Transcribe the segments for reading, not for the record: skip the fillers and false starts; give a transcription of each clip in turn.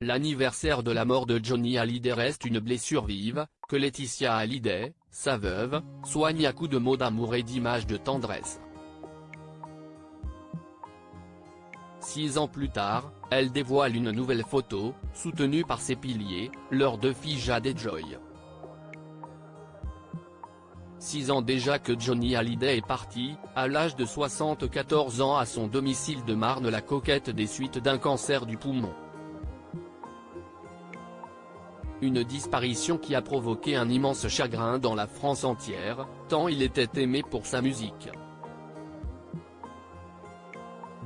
L'anniversaire de la mort de Johnny Hallyday reste une blessure vive, que Laetitia Hallyday, sa veuve, soigne à coups de mots d'amour et d'images de tendresse. 6 ans plus tard, elle dévoile une nouvelle photo, soutenue par ses piliers, leurs 2 filles Jade et Joy. 6 ans déjà que Johnny Hallyday est parti, à l'âge de 74 ans à son domicile de Marne-la-Coquette des suites d'un cancer du poumon. Une disparition qui a provoqué un immense chagrin dans la France entière, tant il était aimé pour sa musique.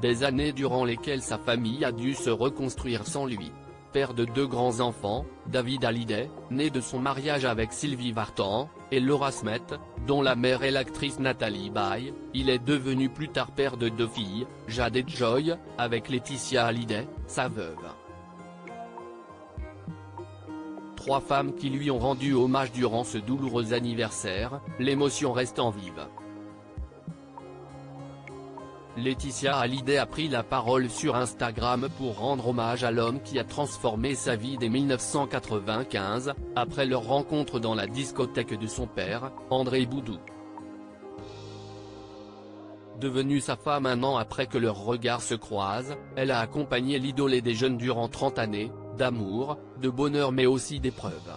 Des années durant lesquelles sa famille a dû se reconstruire sans lui. Père de 2 grands-enfants, David Hallyday, né de son mariage avec Sylvie Vartan, et Laura Smet, dont la mère est l'actrice Nathalie Baye, il est devenu plus tard père de 2 filles, Jade et Joy, avec Laetitia Hallyday, sa veuve. 3 femmes qui lui ont rendu hommage durant ce douloureux anniversaire, l'émotion restant vive. Laetitia Hallyday a pris la parole sur Instagram pour rendre hommage à l'homme qui a transformé sa vie dès 1995, après leur rencontre dans la discothèque de son père, André Boudou. Devenue sa femme 1 an après que leurs regards se croisent, elle a accompagné l'idolé des jeunes durant 30 années, d'amour, de bonheur mais aussi d'épreuves.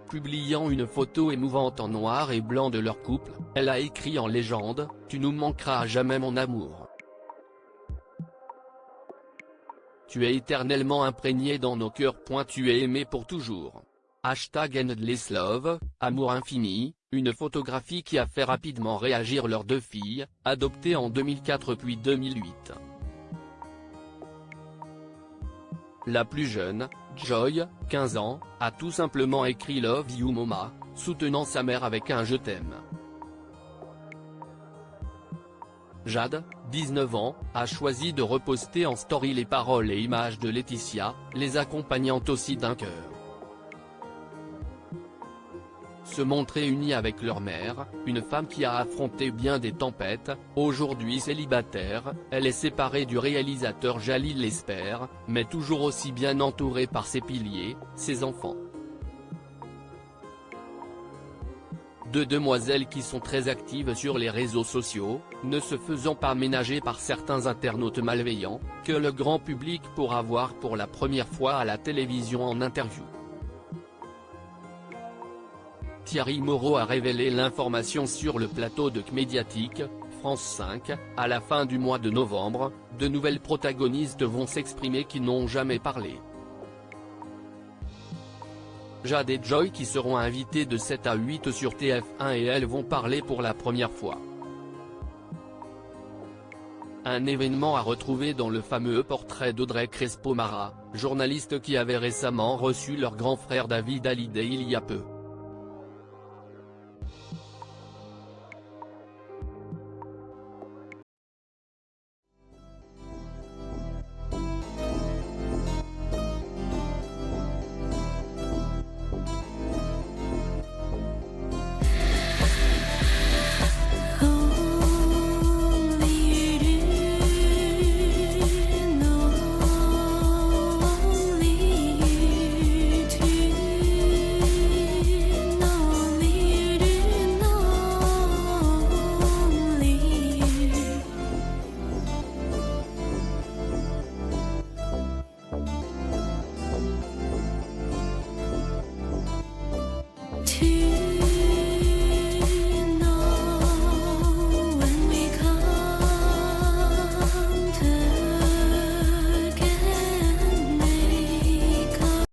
Publiant une photo émouvante en noir et blanc de leur couple, elle a écrit en légende « Tu nous manqueras à jamais mon amour. Tu es éternellement imprégné dans nos cœurs. Tu es aimé pour toujours. #Endless Love, amour infini », une photographie qui a fait rapidement réagir leurs 2 filles, adoptées en 2004 puis 2008. La plus jeune, Joy, 15 ans, a tout simplement écrit Love You Mama, soutenant sa mère avec un je t'aime. Jade, 19 ans, a choisi de reposter en story les paroles et images de Laetitia, les accompagnant aussi d'un cœur. Se montrer unis avec leur mère, une femme qui a affronté bien des tempêtes, aujourd'hui célibataire, elle est séparée du réalisateur Jalil Lesper, mais toujours aussi bien entourée par ses piliers, ses enfants. 2 demoiselles qui sont très actives sur les réseaux sociaux, ne se faisant pas ménager par certains internautes malveillants, que le grand public pourra voir pour la première fois à la télévision en interview. Thierry Moreau a révélé l'information sur le plateau de Médiatique, France 5, à la fin du mois de novembre, de nouvelles protagonistes vont s'exprimer qui n'ont jamais parlé. Jade et Joy qui seront invités de 7 à 8 sur TF1 et elles vont parler pour la première fois. Un événement à retrouver dans le fameux portrait d'Audrey Crespo-Mara, journaliste qui avait récemment reçu leur grand frère David Hallyday il y a peu.